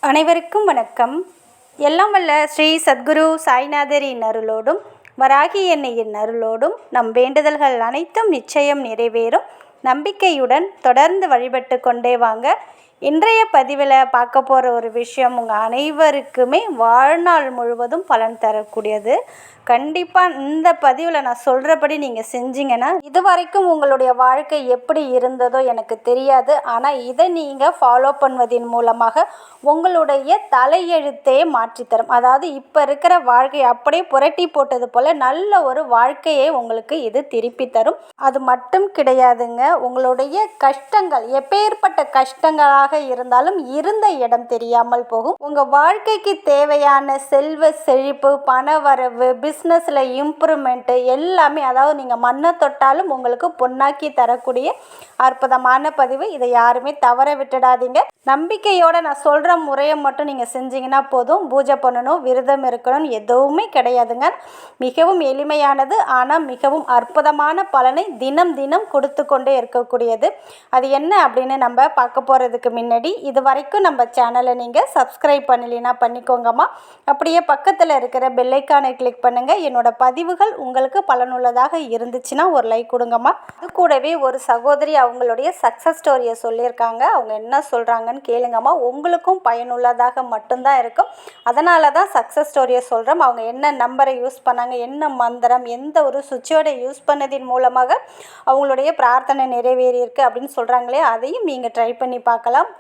அனைவருக்கும் வணக்கம். எல்லாம் வல்ல ஸ்ரீ சத்குரு சாய்நாதரின் அருளோடும் வராகி அன்னையின் அருளோடும் நம் வேண்டுதல்கள் அனைத்தும் நிச்சயம் நிறைவேறும் நம்பிக்கையுடன் தொடர்ந்து வழிபட்டு கொண்டே வாங்க. இன்றைய பதிவில் பார்க்க போகிற ஒரு விஷயம் உங்கள் அனைவருக்குமே வாழ்நாள் முழுவதும் பலன் தரக்கூடியது. கண்டிப்பாக இந்த பதிவில் நான் சொல்கிறபடி நீங்கள் செஞ்சீங்கன்னா இது வரைக்கும் உங்களுடைய வாழ்க்கை எப்படி இருந்ததோ எனக்கு தெரியாது. ஆனால் இதை நீங்கள் ஃபாலோ பண்ணுவதன் மூலமாக உங்களுடைய தலையெழுத்தே மாற்றித்தரும். அதாவது இப்போ இருக்கிற வாழ்க்கையை அப்படியே புரட்டி போட்டது போல் நல்ல ஒரு வாழ்க்கையை உங்களுக்கு இது திருப்பி தரும். அது மட்டும் கிடையாதுங்க, உங்களுடைய கஷ்டங்கள் எப்பேற்பட்ட கஷ்டங்களாக இருந்தாலும் இருந்த இடம் தெரியாமல் போகும். உங்கள் வாழ்க்கைக்கு தேவையான செல்வ செழிப்பு, பண வரவு, பிஸ்னஸில் இம்ப்ரூவ்மெண்ட்டு எல்லாமே, அதாவது நீங்கள் மண்ணை தொட்டாலும் உங்களுக்கு பொன்னாக்கி தரக்கூடிய அற்புதமான பதிவு. இதை யாருமே தவற விட்டுடாதீங்க. நம்பிக்கையோடு நான் சொல்கிற முறையை மட்டும் நீங்கள் செஞ்சீங்கன்னா போதும். பூஜை பண்ணணும், விரதம் இருக்கணும், எதுவுமே கிடையாதுங்க. மிகவும் எளிமையானது, ஆனால் மிகவும் அற்புதமான பலனை தினம் தினம் கொடுத்து கொண்டே இருக்கக்கூடியது. அது என்ன அப்படின்னு நம்ம பார்க்க போகிறதுக்கு முன்னாடி இது வரைக்கும் நம்ம சேனலை நீங்கள் சப்ஸ்கிரைப் பண்ணலைன்னா பண்ணிக்கோங்கம்மா. அப்படியே பக்கத்தில் இருக்கிற பெல்லைக்கானை கிளிக் பண்ணுங்கள். என்னோட பதிவுகள் உங்களுக்கு பலனுள்ளதாக இருந்துச்சுன்னா ஒரு லைக் கொடுங்கம்மா. அது கூடவே ஒரு சகோதரி அவங்களுடைய சக்ஸஸ் ஸ்டோரியை சொல்லியிருக்காங்க. அவங்க என்ன சொல்கிறாங்கன்னு கேளுங்கம்மா. உங்களுக்கும் பயனுள்ளதாக மட்டும்தான் இருக்கும். அதனால தான் சக்ஸஸ் ஸ்டோரியை சொல்கிறோம். அவங்க என்ன நம்பரை யூஸ் பண்ணாங்க, என்ன மந்திரம், எந்த ஒரு சுவிட்சோட யூஸ் பண்ணதின் மூலமாக அவங்களுடைய பிரார்த்தனை நிறைவேறியிருக்கு அப்படின்னு சொல்கிறாங்களே, அதையும் நீங்கள் ட்ரை பண்ணி பார்க்கலாம்.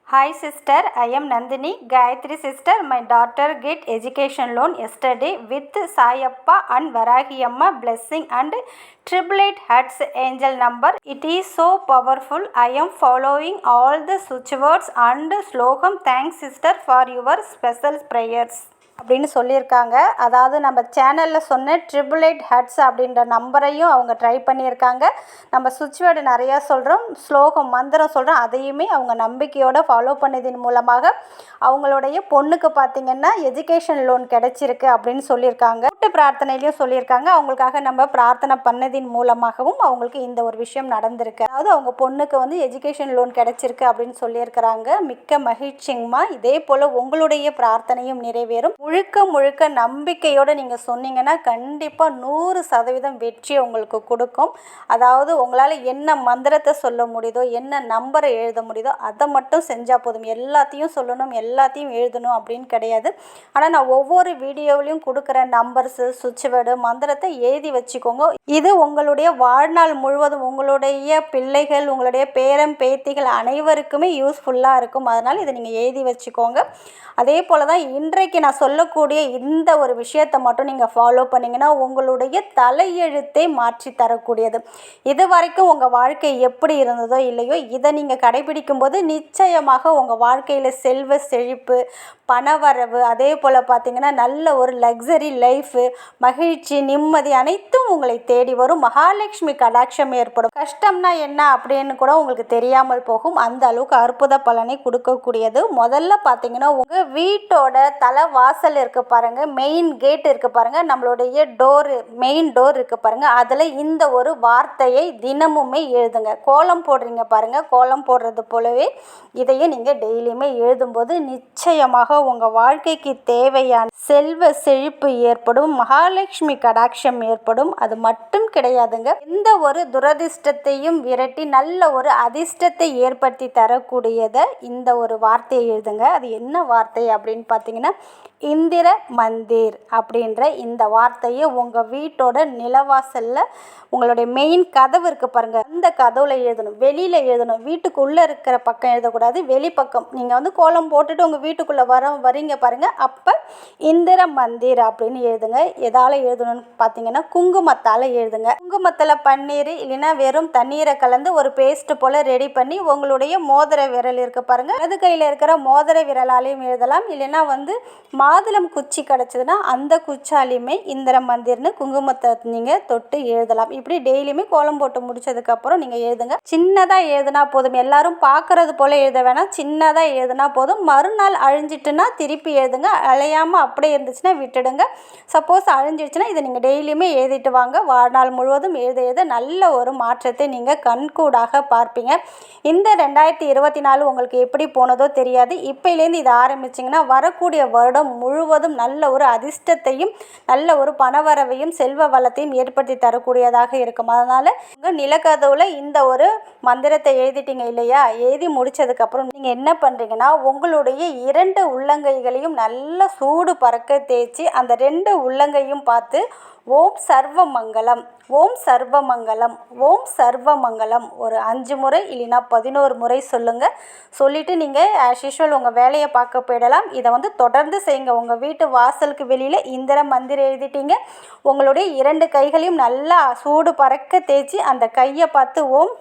Hi sister, I am Nandini. Gayatri sister, my daughter get education loan yesterday with Sayappa and Varahi Amma blessing and 888 hertz angel number. It is so powerful. I am following all the switch words and slogam. Thanks sister for your special prayers அப்படின்னு சொல்லியிருக்காங்க. அதாவது நம்ம சேனலில் சொன்ன 888 hertz அப்படின்ற நம்பரையும் அவங்க try பண்ணியிருக்காங்க. நம்ம சுவிட்ச் வேர்டு நிறையா சொல்கிறோம், ஸ்லோகம் மந்திரம் சொல்கிறோம், அதையுமே அவங்க நம்பிக்கையோடு ஃபாலோ பண்ணதின் மூலமாக அவங்களுடைய பொண்ணுக்கு பார்த்திங்கன்னா எஜுகேஷன் லோன் கிடச்சிருக்கு அப்படின்னு சொல்லியிருக்காங்க. கூட்டு பிரார்த்தனையிலையும் சொல்லியிருக்காங்க. அவங்களுக்காக நம்ம பிரார்த்தனை பண்ணதின் மூலமாகவும் அவங்களுக்கு இந்த ஒரு விஷயம் நடந்திருக்கு. அதாவது அவங்க பொண்ணுக்கு வந்து எஜுகேஷன் லோன் கிடச்சிருக்கு அப்படின்னு சொல்லியிருக்கிறாங்க. மிக்க மகிழ்ச்சிங்கம்மா. இதே போல் உங்களுடைய பிரார்த்தனையும் நிறைவேறும். முழுக்க நம்பிக்கையோடு நீங்கள் சொன்னீங்கன்னா கண்டிப்பாக 100% வெற்றி உங்களுக்கு கொடுக்கும். அதாவது உங்களால் என்ன மந்திரத்தை சொல்ல முடியுதோ, என்ன நம்பரை எழுத முடியுதோ அதை மட்டும் செஞ்சால் போதும். எல்லாத்தையும் சொல்லணும், எல்லாத்தையும் எழுதணும் அப்படின்னு கிடையாது. ஆனால் நான் ஒவ்வொரு வீடியோவிலையும் கொடுக்குற நம்பர்ஸு, சுவிட்ச் வேர்டு, மந்திரத்தை எழுதி வச்சுக்கோங்க. இது உங்களுடைய வாழ்நாள் முழுவதும் உங்களுடைய பிள்ளைகள், உங்களுடைய பேரன் பேத்திகள் அனைவருக்குமே யூஸ்ஃபுல்லாக இருக்கும். அதனால் இதை நீங்கள் எழுதி வச்சுக்கோங்க. அதே போல் தான் இன்றைக்கு நான் சொல்லக்கூடிய இந்த ஒரு விஷயத்தை மட்டும் நீங்கள் ஃபாலோ பண்ணிங்கன்னா உங்களுடைய தலையெழுத்தை மாற்றி தரக்கூடியது. இது வரைக்கும் உங்கள் வாழ்க்கை எப்படி இருந்ததோ இல்லையோ, இதை நீங்கள் கடைபிடிக்கும் போது நிச்சயமாக உங்கள் வாழ்க்கையில் செல்வ செழிப்பு, பணவரவு, அதே போல் பார்த்திங்கன்னா நல்ல ஒரு லக்ஸரி லைஃபு, மகிழ்ச்சி, நிம்மதி அனைத்தும் உங்களை தேடி வரும். மகாலட்சுமி கடாட்சம் ஏற்படும். கஷ்டம்னா என்ன அப்படின்னு கூட உங்களுக்கு தெரியாமல் போகும். அந்த அளவுக்கு அற்புத பலனை கொடுக்கக்கூடியது. முதல்ல பார்த்திங்கன்னா உங்கள் வீட்டோட தலை வாசல் இருக்குது பாருங்கள், மெயின் கேட் இருக்குது பாருங்கள், நம்மளுடைய டோரு, மெயின் டோர் இருக்குது பாருங்கள், அதில் இந்த ஒரு வார்த்தையை தினமுமே எழுதுங்க. கோலம் போடுறீங்க பாருங்கள், கோலம் போடுறது போலவே இதையும் நீங்கள் டெய்லியுமே எழுதும்போது நிச்சயமாக உங்கள் வாழ்க்கைக்கு தேவையான செல்வ செழிப்பு ஏற்படும், மகாலட்சுமி கடாட்சம் ஏற்படும். அது மட்டும் கிடையாதுங்க, எந்த ஒரு துரதிர்ஷ்டத்தையும் விரட்டி நல்ல ஒரு அதிர்ஷ்டத்தை ஏற்படுத்தி தரக்கூடியதை இந்த ஒரு வார்த்தையை எழுதுங்க. அது என்ன வார்த்தை அப்படின்னு பார்த்தீங்கன்னா இந்திர மந்திர் அப்படின்ற இந்த வார்த்தையை உங்கள் வீட்டோட நிலவாசலில் உங்களுடைய மெயின் கதவு இருக்குது பாருங்கள், அந்த கதவுல எழுதணும். வெளியில் எழுதணும். வீட்டுக்குள்ளே இருக்கிற பக்கம் எழுதக்கூடாது, வெளிப்பக்கம். நீங்கள் வந்து கோலம் போட்டுட்டு உங்கள் வீட்டுக்குள்ளே வரீங்க பாருங்கள், அப்போ இந்திர மந்திர் அப்படின்னு எழுதுங்க. எதால் எழுதணும்னு பார்த்தீங்கன்னா குங்குமத்தால் எழுதுங்க. குங்குமத்தில் பன்னீர் இல்லைன்னா வெறும் தண்ணீரை கலந்து ஒரு பேஸ்ட்டு போல் ரெடி பண்ணி உங்களுடைய மோதிர விரல் இருக்குது பாருங்கள், அது கையில் இருக்கிற மோதிர விரலாலையும் எழுதலாம். இல்லைன்னா வந்து மாத மாதுளம் குச்சி கிடச்சிதுன்னா அந்த குச்சாலையுமே இந்திர மந்திர்னு குங்குமத்தை நீங்கள் தொட்டு எழுதலாம். இப்படி டெய்லியுமே கோலம் போட்டு முடிச்சதுக்கப்புறம் நீங்கள் எழுதுங்க. சின்னதாக எழுதுனா போதும், எல்லாரும் பார்க்குறது போல் எழுத வேணாம், சின்னதாக எழுதுனா போதும். மறுநாள் அழிஞ்சிட்டுன்னா திருப்பி எழுதுங்க, அழையாமல் அப்படியே இருந்துச்சுன்னா விட்டுடுங்க. சப்போஸ் அழிஞ்சிடுச்சுன்னா இதை நீங்கள் டெய்லியுமே எழுதிட்டு வாங்க. வாழ்நாள் முழுவதும் எழுத நல்ல ஒரு மாற்றத்தை நீங்கள் கண்கூடாக பார்ப்பீங்க. இந்த 2024 உங்களுக்கு எப்படி போனதோ தெரியாது. இப்போலேருந்து இதை ஆரம்பிச்சிங்கன்னா வரக்கூடிய வருடம் முழுவதும் நல்ல ஒரு அதிர்ஷ்டத்தையும் நல்ல ஒரு பணவரவையும் செல்வ வளத்தையும் ஏற்படுத்தி தரக்கூடியதாக இருக்கும். அதனால் உங்கள் நிலக்கதவுல இந்த ஒரு மந்திரத்தை எழுதிட்டீங்க இல்லையா, எழுதி முடித்ததுக்கப்புறம் நீங்கள் என்ன பண்ணுறீங்கன்னா உங்களுடைய 2 உள்ளங்கைகளையும் நல்ல சூடு பறக்க தேய்ச்சி அந்த 2 உள்ளங்கையும் பார்த்து ஓம் சர்வமங்கலம், ஓம் சர்வமங்கலம், ஓம் சர்வமங்கலம் ஒரு 5 முறை இல்லைனா 11 முறை சொல்லுங்கள். சொல்லிவிட்டு நீங்கள் ஆஸ் யூஷுவல் உங்கள் வேலையை பார்க்க போயிடலாம். இதை தொடர்ந்து செய்யுங்க. உங்கள் வீட்டு வாசலுக்கு வெளியில் இந்திர மந்திரம் எழுதிட்டீங்க. உங்களுடைய 2 கைகளையும் நல்லா சூடு பறக்க தேய்ச்சி அந்த கையை பார்த்து ஓம்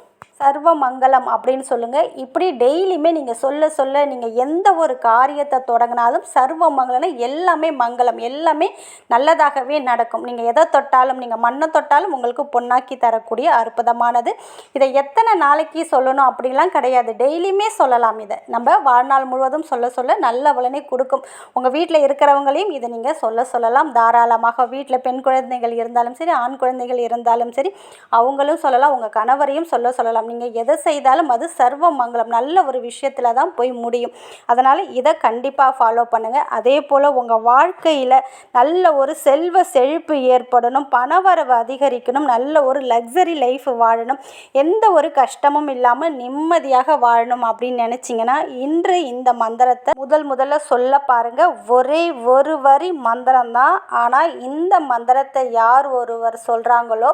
சர்வமங்கலம் அப்படின்னு சொல்லுங்கள். இப்படி டெய்லியுமே நீங்கள் சொல்ல நீங்கள் எந்த ஒரு காரியத்தை தொடங்கினாலும் சர்வமங்கலம்னா எல்லாமே மங்களம், எல்லாமே நல்லதாகவே நடக்கும். நீங்கள் எதை தொட்டாலும், நீங்கள் மண்ணை தொட்டாலும் உங்களுக்கு பொன்னாக்கி தரக்கூடிய அற்புதமானது. இதை எத்தனை நாளைக்கு சொல்லணும் அப்படிலாம் கிடையாது, டெய்லியுமே சொல்லலாம். இதை நம்ம வாழ்நாள் முழுவதும் சொல்ல நல்ல பலனை கொடுக்கும். உங்கள் வீட்டில் இருக்கிறவங்களையும் இதை நீங்கள் சொல்லலாம் தாராளமாக. வீட்டில் பெண் குழந்தைகள் இருந்தாலும் சரி, ஆண் குழந்தைகள் இருந்தாலும் சரி, அவங்களும் சொல்லலாம். உங்கள் கணவரையும் சொல்லலாம். நீங்கள் எதை செய்தாலும் அது சர்வ மங்களம், நல்ல ஒரு விஷயத்தில் தான் போய் முடியும். அதனால் இதை கண்டிப்பாக ஃபாலோ பண்ணுங்கள். அதே போல் உங்கள் வாழ்க்கையில் நல்ல ஒரு செல்வ செழிப்பு ஏற்படணும், பணவரவு அதிகரிக்கணும், நல்ல ஒரு லக்ஸரி லைஃப் வாழணும், எந்த ஒரு கஷ்டமும் இல்லாமல் நிம்மதியாக வாழணும் அப்படின்னு நினச்சிங்கன்னா இன்று இந்த மந்திரத்தை முதல்ல சொல்ல பாருங்கள். ஒரே ஒரு வரி மந்திரம்தான். ஆனால் இந்த மந்திரத்தை யார் ஒருவர் சொல்கிறாங்களோ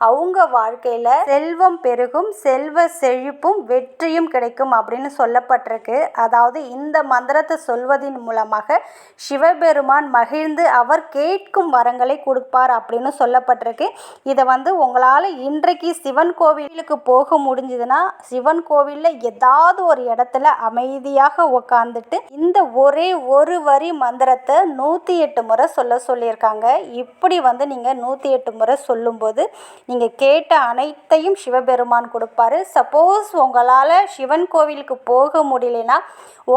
அவங்க வாழ்க்கையில் செல்வம் பெருகும், செல்வ செழிப்பும் வெற்றியும் கிடைக்கும் அப்படின்னு சொல்லப்பட்டிருக்கு. அதாவது இந்த மந்திரத்தை சொல்வதின் மூலமாக சிவபெருமான் மகிழ்ந்து அவர் கேட்கும் வரங்களை கொடுப்பார் அப்படின்னு சொல்லப்பட்டிருக்கு. இதை உங்களால் இன்றைக்கு சிவன் கோவிலுக்கு போக முடிஞ்சதுன்னா சிவன் கோவிலில் ஏதாவது ஒரு இடத்துல அமைதியாக உட்காந்துட்டு இந்த ஒரே ஒரு வரி மந்திரத்தை 108 முறை சொல்லியிருக்காங்க. இப்படி நீங்கள் 108 முறை சொல்லும்போது நீங்கள் கேட்ட அனைத்தையும் சிவபெருமான் கொடுப்பாரு. சப்போஸ் உங்களால் சிவன் கோவிலுக்கு போக முடியலனா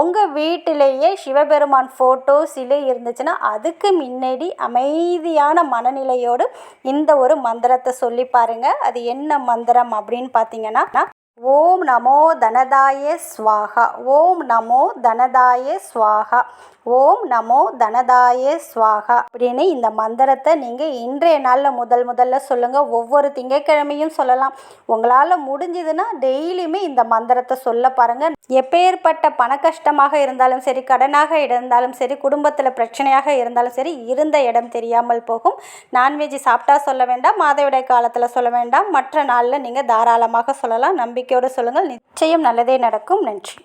உங்கள் வீட்டிலேயே சிவபெருமான் ஃபோட்டோ சிலை இருந்துச்சுன்னா அதுக்கு முன்னாடி அமைதியான மனநிலையோடு இந்த ஒரு மந்திரத்தை சொல்லி பாருங்கள். அது என்ன மந்திரம் அப்படின்னு பார்த்தீங்கன்னா, ஓம் நமோ தனதாய ஸ்வாஹா, ஓம் நமோ தனதாய ஸ்வாஹா, ஓம் நமோ தனதாய ஸ்வாஹா அப்படின்னு இந்த மந்திரத்தை நீங்கள் இன்றைய நாளில் முதல்ல சொல்லுங்கள். ஒவ்வொரு திங்கட்கிழமையும் சொல்லலாம். உங்களால் முடிஞ்சதுன்னா டெய்லியுமே இந்த மந்திரத்தை சொல்ல பாருங்கள். எப்பேற்பட்ட பண கஷ்டமாக இருந்தாலும் சரி, கடனாக இருந்தாலும் சரி, குடும்பத்தில் பிரச்சனையாக இருந்தாலும் சரி, இருந்த இடம் தெரியாமல் போகும். நான்வெஜ் சாப்பிட்டா சொல்ல வேண்டாம், மாதவிடாய் காலத்தில் சொல்ல வேண்டாம், மற்ற நாளில் நீங்கள் தாராளமாக சொல்லலாம். நம்பிக்கையோடு சொல்லுங்கள், நிச்சயம் நல்லதே நடக்கும். நன்றி.